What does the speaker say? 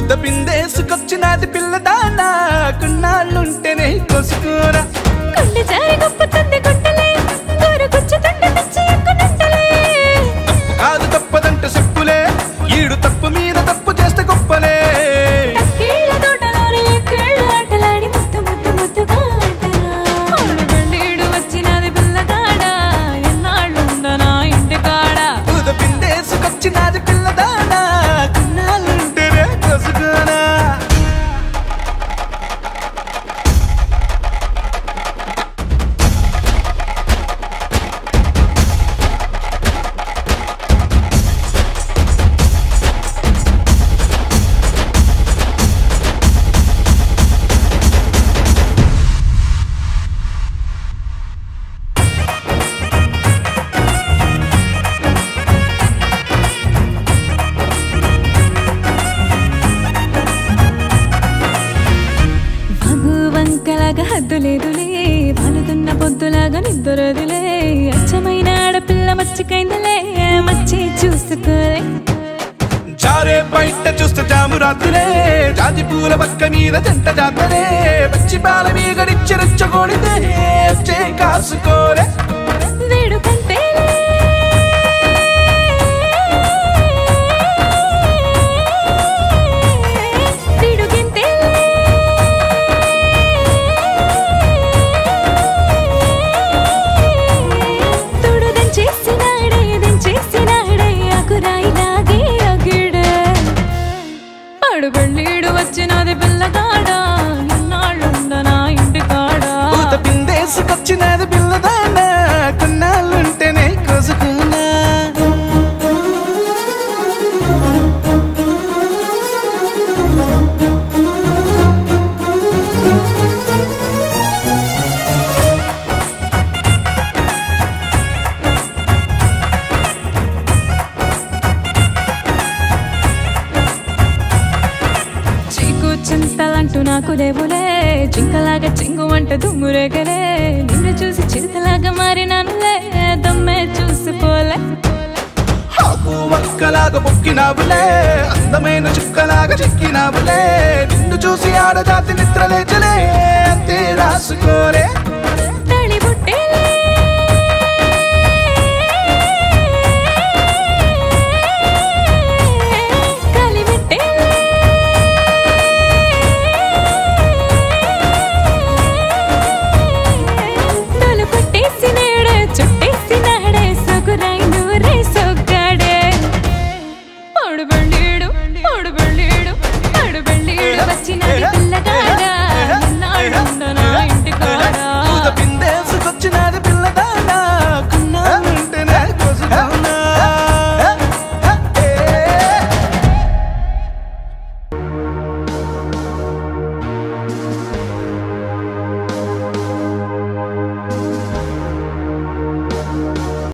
ఊత పిందేసుకొచ్చినది పిల్లదానా కొన్నాళ్ళుంటేనే కోసుకోరా గుండె జారి గొప్పతుంది గుండెలే గోరు గుచ్చుతుంటే పిచ్చి ఎక్కునంటలే కాదు తప్పదంటే చెప్పులే ఈడు తప్పు మీద తప్పు చేస్తే గొప్పలే కీళ్ళ తోటలోని ఎక్కళ్ళు ఆటలాడి ముద్దు ముద్దు ముద్దుగా ఆటరా ఆడు గండీడు వచ్చినది పిల్లగాడ ఎన్నాళ్ళుండనా ఇంటికాడ ఊత పిందేసుకొచ్చినది పిల్లదానా కొన్నాళ్ళుంటేనే కోసుకోరా వంకలాగా హద్దు లేదులే వాలుతున్న పొద్దులాగా నిద్రదులే అచ్చమైన ఆడపిల్ల మచ్చికైందలే మచ్చి చూసుకోలే జారే బయట చూస్తే జాము రాత్రులే జాజి పూల పక్క మీద జంట జాతరే పచ్చి పాల మీద రెచ్చగొడితే చే కాసుకోరే వేడుకంటే పెళ్ళీడు వచ్చినది పిల్లగాడ ఎన్నాళ్ళుండనా ఇంటికాడ ఊత పిందేసుకొచ్చినది పిల్లదానా కొన్నాళ్ళుంటేనే కోసుకున్నా చింతలంటూ నాకు లేవులే జింకలాగా చింగు వంట దుమ్మురేగలే నిన్ను చూసి చిరుతలాగా మారినానులే దమ్మే చూసిపోలే ఆకు వక్కలాగా పొక్కినావులే అందమైన చుక్కలాగా చెక్కినావులే నిన్ను చూసి ఆడజాతి నిద్రలేచలే అంతే రాసుకోలే